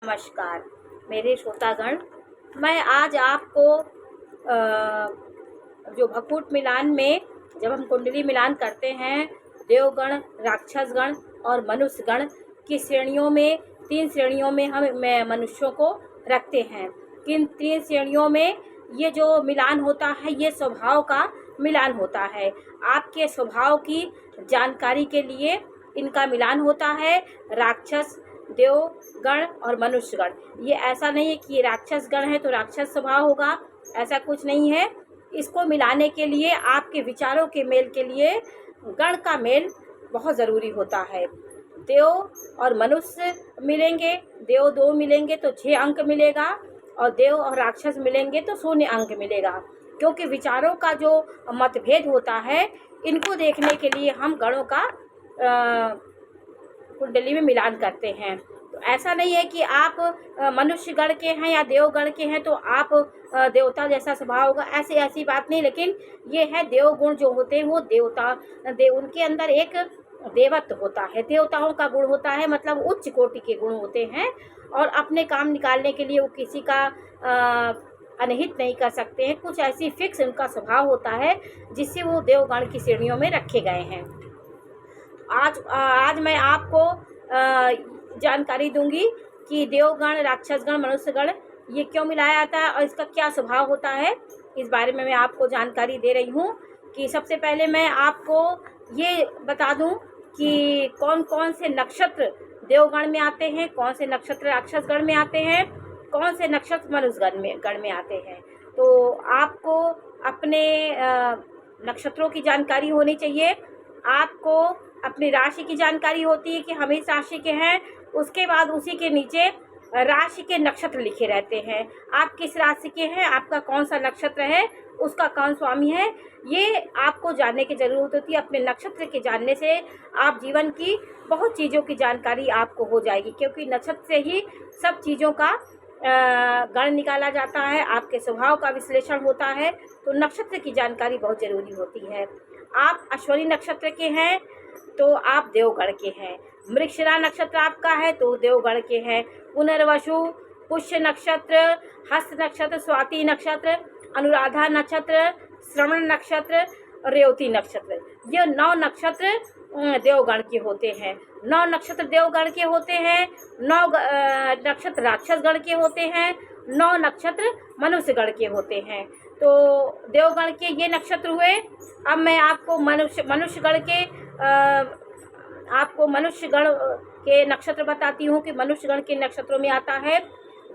नमस्कार मेरे श्रोतागण। मैं आज आपको जो भकूट मिलान में जब हम कुंडली मिलान करते हैं, देवगण, राक्षसगण और मनुष्यगण की श्रेणियों में 3 श्रेणियों में हम मनुष्यों को रखते हैं। किन 3 श्रेणियों में ये जो मिलान होता है ये स्वभाव का मिलान होता है। आपके स्वभाव की जानकारी के लिए इनका मिलान होता है। राक्षस, देवगण और मनुष्यगण। ये ऐसा नहीं है कि ये राक्षस गण है तो राक्षस स्वभाव होगा, ऐसा कुछ नहीं है। इसको मिलाने के लिए आपके विचारों के मेल के लिए गण का मेल बहुत ज़रूरी होता है। देव और मनुष्य मिलेंगे, देव 2 मिलेंगे तो 6 अंक मिलेगा और देव और राक्षस मिलेंगे तो 0 अंक मिलेगा। क्योंकि विचारों का जो मतभेद होता है इनको देखने के लिए हम गणों का कुंडली में मिलान करते हैं। तो ऐसा नहीं है कि आप मनुष्य गण के हैं या देवगण के हैं तो आप देवता जैसा स्वभाव होगा, ऐसी बात नहीं। लेकिन ये है देवगुण जो होते हैं वो उनके अंदर एक देवत्व होता है, देवताओं का गुण होता है, मतलब उच्च कोटि के गुण होते हैं और अपने काम निकालने के लिए वो किसी का अनहित नहीं कर सकते हैं। कुछ ऐसी फिक्स उनका स्वभाव होता है जिससे वो देवगण की श्रेणियों में रखे गए हैं। आज मैं आपको जानकारी दूंगी कि देवगण, राक्षसगण, मनुष्यगण ये क्यों मिलाया जाता है और इसका क्या स्वभाव होता है, इस बारे में मैं आपको जानकारी दे रही हूँ। कि सबसे पहले मैं आपको ये बता दूं कि कौन कौन से नक्षत्र देवगण में आते हैं, कौन से नक्षत्र राक्षसगण में आते हैं, कौन से नक्षत्र मनुष्यगण गण में आते हैं। तो आपको अपने नक्षत्रों की जानकारी होनी चाहिए। आपको अपनी राशि की जानकारी होती है कि हम इस राशि के हैं, उसके बाद उसी के नीचे राशि के नक्षत्र लिखे रहते हैं। आप किस राशि के हैं, आपका कौन सा नक्षत्र है, उसका कौन स्वामी है, ये आपको जानने की ज़रूरत होती है। अपने नक्षत्र के जानने से आप जीवन की बहुत चीज़ों की जानकारी आपको हो जाएगी, क्योंकि नक्षत्र से ही सब चीज़ों का गण निकाला जाता है, आपके स्वभाव का विश्लेषण होता है। तो नक्षत्र की जानकारी बहुत ज़रूरी होती है। आप अश्विनी नक्षत्र के हैं तो आप देवगण के हैं। मृगशिरा नक्षत्र आपका है तो देवगण के हैं। पुनर्वसु, पुष्य नक्षत्र, हस्त नक्षत्र, स्वाति नक्षत्र, अनुराधा नक्षत्र, श्रवण नक्षत्र, रेवती नक्षत्र, ये 9 नक्षत्र देवगण के होते हैं। 9 नक्षत्र देवगण के होते हैं, 9 नक्षत्र राक्षसगण के होते हैं, 9 नक्षत्र मनुष्यगण के होते हैं। तो देवगण के ये नक्षत्र हुए। अब मैं आपको मनुष्यगण के नक्षत्र बताती हूँ कि मनुष्यगण के नक्षत्रों में आता है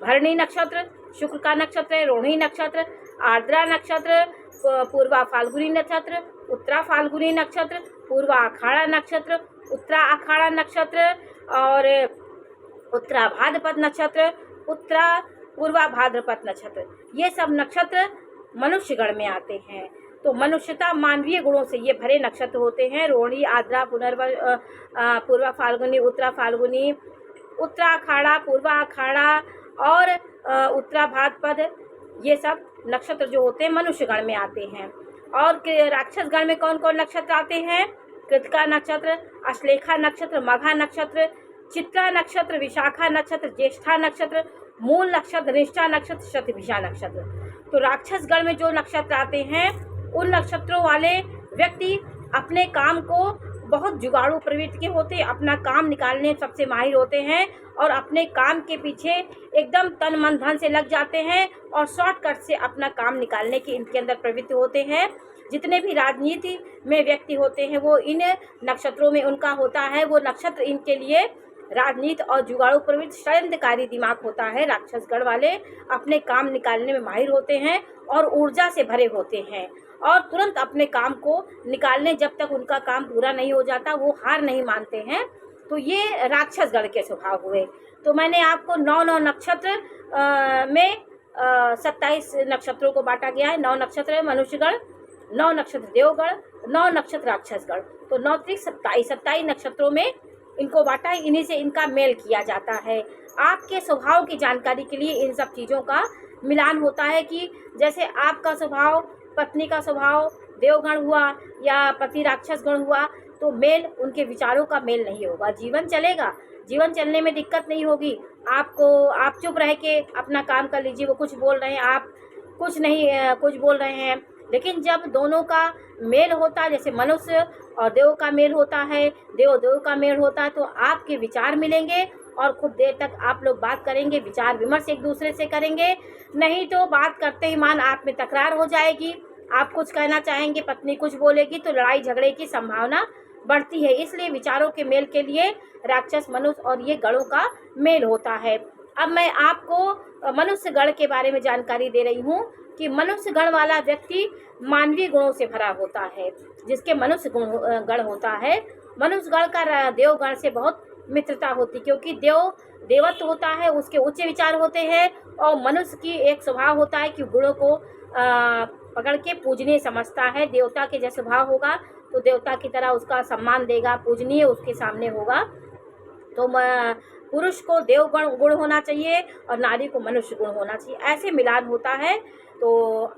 भरणी नक्षत्र, शुक्र का नक्षत्र है, रोहिणी नक्षत्र, आर्द्रा नक्षत्र, पूर्वा फाल्गुनी नक्षत्र, उत्तरा फाल्गुनी नक्षत्र, पूर्वा आखाड़ा नक्षत्र, उत्तरा आखाड़ा नक्षत्र और उत्तरा भाद्रपद नक्षत्र, उत्तरा पूर्वा भाद्रपद नक्षत्र, ये सब नक्षत्र मनुष्यगण में आते हैं। तो मनुष्यता मानवीय गुणों से ये भरे नक्षत्र होते हैं। रोहिणी, आर्द्रा, पूर्वा फाल्गुनी, उत्तरा फाल्गुनी, उत्तरा आखाड़ा, पूर्वा आखाड़ा और उत्तरा भाद्रपद, ये सब नक्षत्र जो होते हैं मनुष्यगण में आते हैं। और राक्षसगण में कौन कौन नक्षत्र आते हैं? कृतिका नक्षत्र, अश्लेखा नक्षत्र, मघा नक्षत्र, चित्रा नक्षत्र, विशाखा नक्षत्र, ज्येष्ठा नक्षत्र, मूल नक्षत्र, निष्ठा नक्षत्र, शतभिषा नक्षत्र। तो राक्षसगण में जो नक्षत्र आते हैं उन नक्षत्रों वाले व्यक्ति अपने काम को बहुत जुगाड़ू प्रवृत्ति के होते हैं, अपना काम निकालने सबसे माहिर होते हैं और अपने काम के पीछे एकदम तन मन धन से लग जाते हैं और शॉर्टकट से अपना काम निकालने की इनके अंदर प्रवृत्ति होते हैं। जितने भी राजनीति में व्यक्ति होते हैं वो इन नक्षत्रों में उनका होता है। वो नक्षत्र इनके लिए राजनीति और जुगाड़ू प्रवृत्ति, षड्यंत्रकारी दिमाग होता है। राक्षसगण वाले अपने काम निकालने में माहिर होते हैं और ऊर्जा से भरे होते हैं और तुरंत अपने काम को निकालने, जब तक उनका काम पूरा नहीं हो जाता वो हार नहीं मानते हैं। तो ये राक्षसगण के स्वभाव हुए। तो मैंने आपको 9 नक्षत्र में 27 नक्षत्रों को बांटा गया है। 9 नक्षत्र मनुष्यगण, 9 नक्षत्र देवगण, 9 नक्षत्र राक्षसगण। तो 9 त्रिक 27 नक्षत्रों में इनको बांटा है। इन्हीं से इनका मेल किया जाता है। आपके स्वभाव की जानकारी के लिए इन सब चीज़ों का मिलान होता है कि जैसे आपका स्वभाव, पत्नी का स्वभाव देवगण हुआ या पति राक्षसगण हुआ, तो मेल, उनके विचारों का मेल नहीं होगा। जीवन चलेगा, जीवन चलने में दिक्कत नहीं होगी, आप चुप रह के अपना काम कर लीजिए, वो कुछ बोल रहे हैं, आप कुछ नहीं कुछ बोल रहे हैं। लेकिन जब दोनों का मेल होता है, जैसे मनुष्य और देव का मेल होता है, देव का मेल होता है, तो आपके विचार मिलेंगे और खूब देर तक आप लोग बात करेंगे, विचार विमर्श एक दूसरे से करेंगे। नहीं तो बात करते ही मान आप में तकरार हो जाएगी, आप कुछ कहना चाहेंगे, पत्नी कुछ बोलेगी, तो लड़ाई झगड़े की संभावना बढ़ती है। इसलिए विचारों के मेल के लिए राक्षस, मनुष्य और ये गणों का मेल होता है। अब मैं आपको मनुष्य गण के बारे में जानकारी दे रही हूँ कि मनुष्य गण वाला व्यक्ति मानवीय गुणों से भरा होता है। जिसके मनुष्य गण होता है, मनुष्य गण का देवगण से बहुत मित्रता होती, क्योंकि देवत्व होता है, उसके उच्च विचार होते हैं। और मनुष्य की एक स्वभाव होता है कि गुणों को पकड़ के पूजनीय समझता है। देवता के जैसे स्वभाव होगा तो देवता की तरह उसका सम्मान देगा, पूजनीय उसके सामने होगा। तो पुरुष को देवगण गुण होना चाहिए और नारी को मनुष्य गुण होना चाहिए, ऐसे मिलान होता है। तो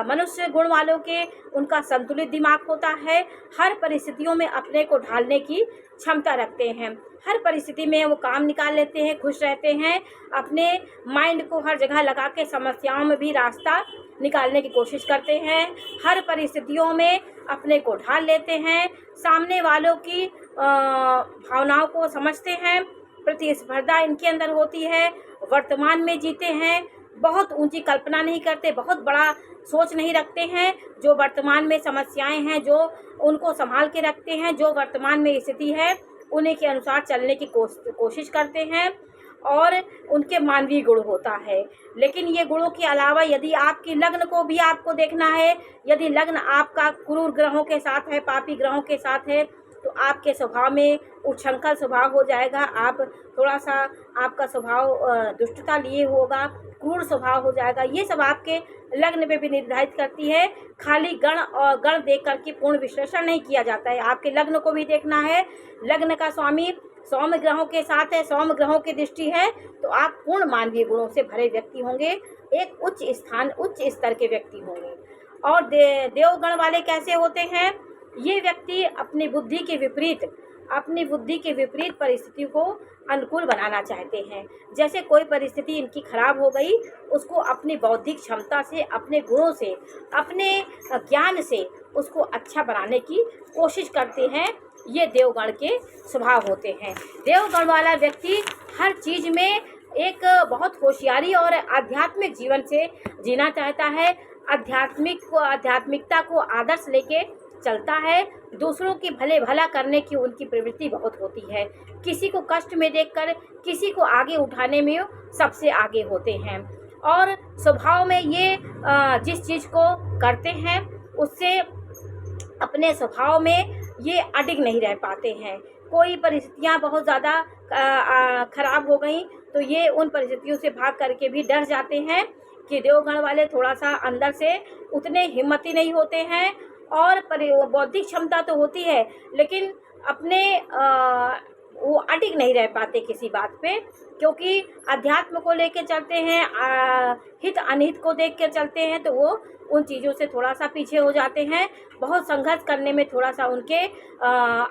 मनुष्य गुण वालों के उनका संतुलित दिमाग होता है, हर परिस्थितियों में अपने को ढालने की क्षमता रखते हैं, हर परिस्थिति में वो काम निकाल लेते हैं, खुश रहते हैं, अपने माइंड को हर जगह लगा के समस्याओं में भी रास्ता निकालने की कोशिश करते हैं, हर परिस्थितियों में अपने को ढाल लेते हैं, सामने वालों की भावनाओं को समझते हैं, प्रतिस्पर्धा इनके अंदर होती है, वर्तमान में जीते हैं, बहुत ऊंची कल्पना नहीं करते, बहुत बड़ा सोच नहीं रखते हैं। जो वर्तमान में समस्याएं हैं, जो उनको संभाल के रखते हैं, जो वर्तमान में स्थिति है उन्हीं के अनुसार चलने की कोशिश करते हैं और उनके मानवीय गुण होता है। लेकिन ये गुणों के अलावा यदि आपकी लग्न को भी आपको देखना है, यदि लग्न आपका क्रूर ग्रहों के साथ है, पापी ग्रहों के साथ है, तो आपके स्वभाव में उच्छृंखल स्वभाव हो जाएगा। आप थोड़ा सा आपका स्वभाव दुष्टता लिए होगा, क्रूर स्वभाव हो जाएगा। ये सब आपके लग्न पे भी निर्धारित करती है। खाली गण और गण देख करके पूर्ण विश्लेषण नहीं किया जाता है, आपके लग्न को भी देखना है। लग्न का स्वामी सौम्य ग्रहों के साथ है, सौम्य ग्रहों की दृष्टि है, तो आप पूर्ण मानवीय गुणों से भरे व्यक्ति होंगे, एक उच्च स्तर के व्यक्ति होंगे। और देवगण वाले कैसे होते हैं? ये व्यक्ति अपनी बुद्धि के विपरीत परिस्थिति को अनुकूल बनाना चाहते हैं। जैसे कोई परिस्थिति इनकी खराब हो गई, उसको अपनी बौद्धिक क्षमता से, अपने गुणों से, अपने ज्ञान से उसको अच्छा बनाने की कोशिश करते हैं। ये देवगण के स्वभाव होते हैं। देवगण वाला व्यक्ति हर चीज में एक बहुत होशियारी और आध्यात्मिक जीवन से जीना चाहता है। आध्यात्मिकता को आदर्श लेके चलता है। दूसरों की भला करने की उनकी प्रवृत्ति बहुत होती है। किसी को कष्ट में देखकर किसी को आगे उठाने में सबसे आगे होते हैं। और स्वभाव में ये जिस चीज़ को करते हैं उससे अपने स्वभाव में ये अडिग नहीं रह पाते हैं। कोई परिस्थितियाँ बहुत ज़्यादा खराब हो गई तो ये उन परिस्थितियों से भाग करके भी डर जाते हैं कि देवगण वाले थोड़ा सा अंदर से उतने हिम्मती नहीं होते हैं। और बौद्धिक क्षमता तो होती है, लेकिन अपने वो अडिग नहीं रह पाते किसी बात पे, क्योंकि अध्यात्म को लेके चलते हैं, हित अनहित को देख के चलते हैं, तो वो उन चीज़ों से थोड़ा सा पीछे हो जाते हैं। बहुत संघर्ष करने में थोड़ा सा उनके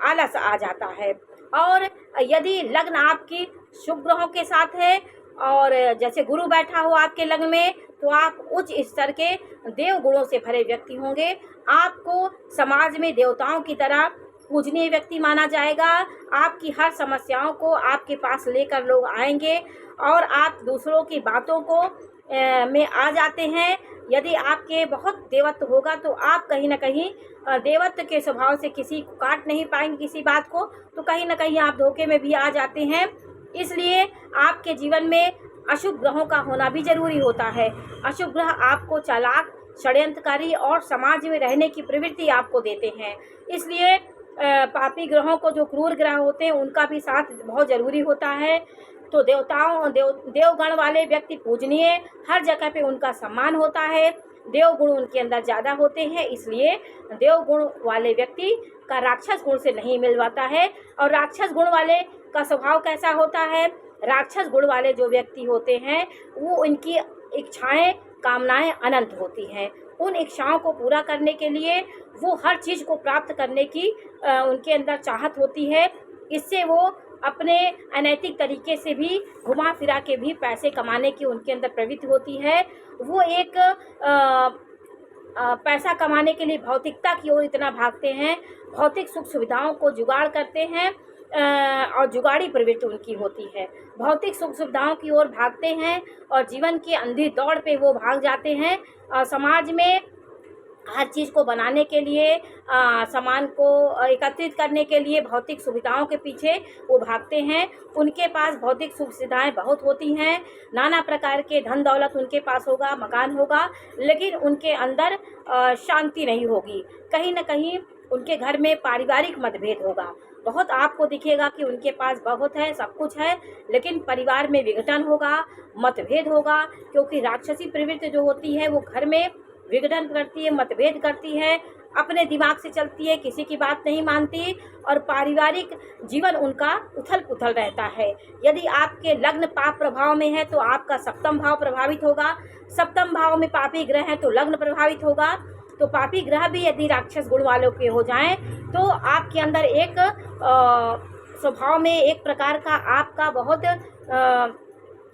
आलस आ जाता है। और यदि लग्न आपकी शुभ ग्रहों के साथ है और जैसे गुरु बैठा हो आपके लग्न में, तो आप उच्च स्तर के देव गुणों से भरे व्यक्ति होंगे। आपको समाज में देवताओं की तरह पूजनीय व्यक्ति माना जाएगा। आपकी हर समस्याओं को आपके पास लेकर लोग आएंगे और आप दूसरों की बातों को में आ जाते हैं। यदि आपके बहुत देवत्व होगा तो आप कहीं ना कहीं देवत्व के स्वभाव से किसी को काट नहीं पाएंगे किसी बात को, तो कहीं ना कहीं आप धोखे में भी आ जाते हैं। इसलिए आपके जीवन में अशुभ ग्रहों का होना भी जरूरी होता है। अशुभ ग्रह आपको चालाक, षड्यंत्रकारी और समाज में रहने की प्रवृत्ति आपको देते हैं। इसलिए पापी ग्रहों को, जो क्रूर ग्रह होते हैं, उनका भी साथ बहुत जरूरी होता है। तो देवगण वाले व्यक्ति पूजनीय, हर जगह पे उनका सम्मान होता है। देवगुण उनके अंदर ज़्यादा होते हैं, इसलिए देवगुण वाले व्यक्ति का राक्षस गुण से नहीं मिलवाता है। और राक्षस गुण वाले का स्वभाव कैसा होता है? राक्षस गुण वाले जो व्यक्ति होते हैं वो उनकी इच्छाएं, कामनाएं अनंत होती हैं। उन इच्छाओं को पूरा करने के लिए वो हर चीज़ को प्राप्त करने की उनके अंदर चाहत होती है। इससे वो अपने अनैतिक तरीके से भी घुमा फिरा के भी पैसे कमाने की उनके अंदर प्रवृत्ति होती है। वो एक पैसा कमाने के लिए भौतिकता की ओर इतना भागते हैं, भौतिक सुख सुविधाओं को जुगाड़ करते हैं और जुगाड़ी प्रवृत्ति उनकी होती है। भौतिक सुख सुविधाओं की ओर भागते हैं और जीवन की अंधी दौड़ पे वो भाग जाते हैं। समाज में हर चीज़ को बनाने के लिए, सामान को एकत्रित करने के लिए भौतिक सुविधाओं के पीछे वो भागते हैं। उनके पास भौतिक सुख सुविधाएँ बहुत होती हैं, नाना प्रकार के धन दौलत उनके पास होगा, मकान होगा, लेकिन उनके अंदर शांति नहीं होगी। कहीं न कहीं उनके घर में पारिवारिक मतभेद होगा। बहुत आपको दिखेगा कि उनके पास बहुत है, सब कुछ है, लेकिन परिवार में विघटन होगा, मतभेद होगा, क्योंकि राक्षसी प्रवृत्ति जो होती है वो घर में विघटन करती है, मतभेद करती है, अपने दिमाग से चलती है, किसी की बात नहीं मानती और पारिवारिक जीवन उनका उथल पुथल रहता है। यदि आपके लग्न पाप प्रभाव में है तो आपका सप्तम भाव प्रभावित होगा, सप्तम भाव में पापी ग्रह है तो लग्न प्रभावित होगा। तो पापी ग्रह भी यदि राक्षस गुण वालों के हो जाएं तो आपके अंदर एक स्वभाव में एक प्रकार का आपका बहुत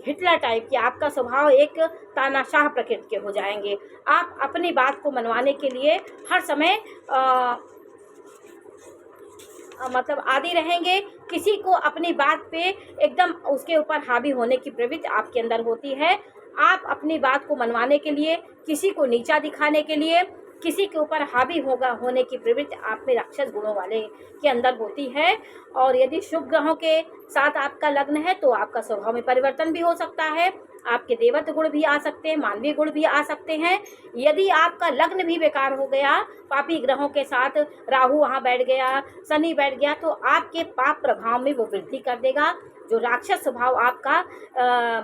हिटलर टाइप की आपका स्वभाव एक तानाशाह प्रकृति के हो जाएंगे। आप अपनी बात को मनवाने के लिए हर समय मतलब आदी रहेंगे। किसी को अपनी बात पे एकदम उसके ऊपर हावी होने की प्रवृत्ति आपके अंदर होती है। आप अपनी बात को मनवाने के लिए, किसी को नीचा दिखाने के लिए, किसी के ऊपर हावी होने की प्रवृत्ति आप में राक्षस गुणों वाले के अंदर होती है। और यदि शुभ ग्रहों के साथ आपका लग्न है तो आपका स्वभाव में परिवर्तन भी हो सकता है, आपके देवत्व गुण भी आ सकते हैं, मानवीय गुण भी आ सकते हैं। यदि आपका लग्न भी बेकार हो गया, पापी ग्रहों के साथ राहु वहाँ बैठ गया, शनि बैठ गया, तो आपके पाप प्रभाव में वो वृद्धि कर देगा। जो राक्षस स्वभाव आपका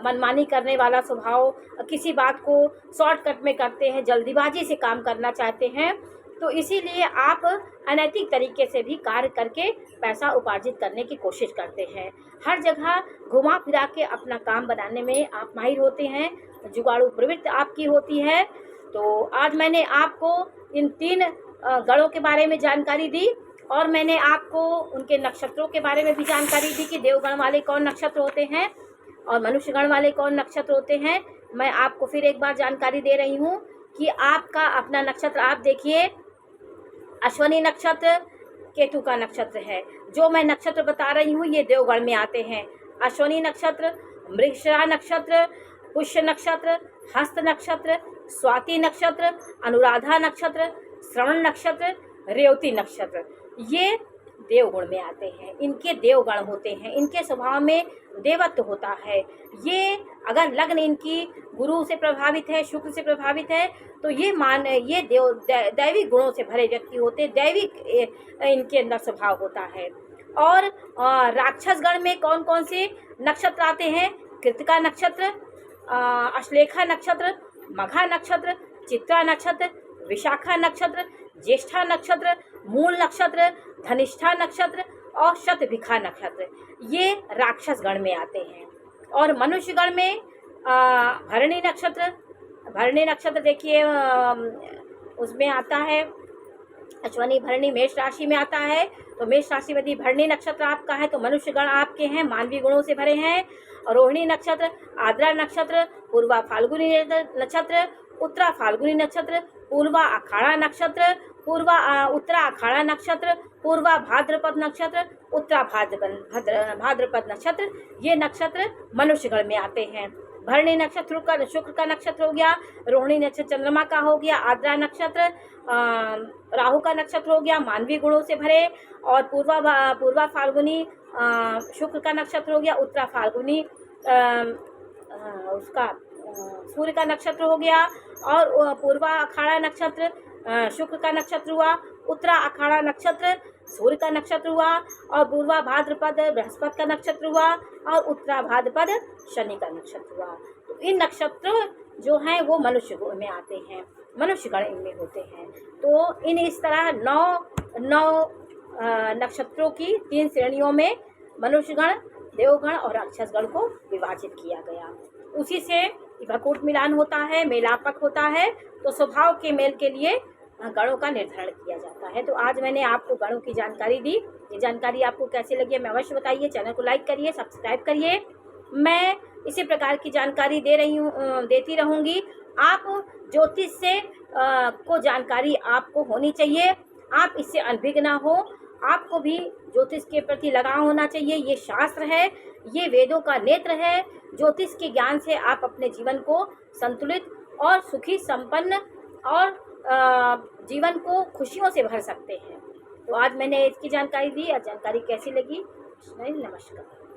मनमानी करने वाला स्वभाव, किसी बात को शॉर्टकट में करते हैं, जल्दीबाजी से काम करना चाहते हैं, तो इसीलिए आप अनैतिक तरीके से भी कार्य करके पैसा उपार्जित करने की कोशिश करते हैं। हर जगह घुमा फिरा के अपना काम बनाने में आप माहिर होते हैं, जुगाड़ू प्रवृत्ति आपकी होती है। तो आज मैंने आपको इन 3 गणों के बारे में जानकारी दी और मैंने आपको उनके नक्षत्रों के बारे में भी जानकारी दी कि देवगण वाले कौन नक्षत्र होते हैं और मनुष्यगण वाले कौन नक्षत्र होते हैं। मैं आपको फिर एक बार जानकारी दे रही हूँ कि आपका अपना नक्षत्र आप देखिए, अश्वनी नक्षत्र केतु का नक्षत्र है। जो मैं नक्षत्र बता रही हूँ ये देवगण में आते हैं। अश्वनी नक्षत्र, मृगशिरा नक्षत्र, पुष्य नक्षत्र, हस्त नक्षत्र, स्वाति नक्षत्र, अनुराधा नक्षत्र, श्रवण नक्षत्र, रेवती नक्षत्र, ये देवगुण में आते हैं। इनके देवगण होते हैं, इनके स्वभाव में देवत्व होता है। ये अगर लग्न इनकी गुरु से प्रभावित है, शुक्र से प्रभावित है, तो ये दैवी गुणों से भरे व्यक्ति होते, दैविक इनके अंदर स्वभाव होता है। और राक्षस गण में कौन कौन से नक्षत्र आते हैं? कृतिका नक्षत्र, अश्लेखा नक्षत्र, मघा नक्षत्र, चित्रा नक्षत्र, विशाखा नक्षत्र, ज्येष्ठा नक्षत्र, मूल नक्षत्र, धनिष्ठा नक्षत्र और शतभिखा नक्षत्र, ये राक्षस गण में आते हैं। और मनुष्य गण में भरणी नक्षत्र, भरणी नक्षत्र देखिए उसमें आता है, अश्वनी भरणी मेष राशि में आता है। तो मेष राशि यदि भरणी नक्षत्र आपका है तो मनुष्य गण आपके हैं, मानवीय गुणों से भरे हैं। रोहिणी नक्षत्र, आद्रा नक्षत्र, पूर्वा फाल्गुनी नक्षत्र, उत्तरा फाल्गुनी नक्षत्र, पूर्वा अखाड़ा नक्षत्र, उत्तरा अखाड़ा नक्षत्र, पूर्वा भाद्रपद नक्षत्र, उत्तरा भाद्रपद नक्षत्र, ये नक्षत्र मनुष्यगण में आते हैं। भरणी नक्षत्र शुक्र का नक्षत्र हो गया, रोहिणी नक्षत्र चंद्रमा का हो गया, आद्रा नक्षत्र राहु का नक्षत्र हो गया, मानवीय गुणों से भरे। और पूर्वा फाल्गुनी शुक्र का नक्षत्र हो गया, उत्तरा फाल्गुनी उसका सूर्य का नक्षत्र हो गया। और पूर्वा अखाड़ा नक्षत्र शुक्र का नक्षत्र हुआ, उत्तरा अखाड़ा नक्षत्र सूर्य का नक्षत्र हुआ, और पूर्वा भाद्रपद बृहस्पति का नक्षत्र हुआ, और उत्तरा भाद्रपद शनि का नक्षत्र हुआ। तो इन नक्षत्र जो हैं वो मनुष्य में आते हैं, मनुष्यगण इनमें होते हैं। तो इन इस तरह 9 नक्षत्रों की 3 श्रेणियों में मनुष्यगण, देवगण और राक्षसगण को विभाजित किया गया। उसी से भकूट मिलान होता है, मेलापक होता है, तो स्वभाव के मेल के लिए गणों का निर्धारण किया जाता है। तो आज मैंने आपको गणों की जानकारी दी। ये जानकारी आपको कैसी लगी है मैं अवश्य बताइए। चैनल को लाइक करिए, सब्सक्राइब करिए। मैं इसी प्रकार की जानकारी देती रहूँगी। आप ज्योतिष से को जानकारी आपको होनी चाहिए। आप इससे अनभिज्ञ ना हो। आपको भी ज्योतिष के प्रति लगाव होना चाहिए। ये शास्त्र है, ये वेदों का नेत्र है। ज्योतिष के ज्ञान से आप अपने जीवन को संतुलित और सुखी, संपन्न और जीवन को खुशियों से भर सकते हैं। तो आज मैंने इसकी जानकारी दी। आज जानकारी कैसी लगी? नमस्कार।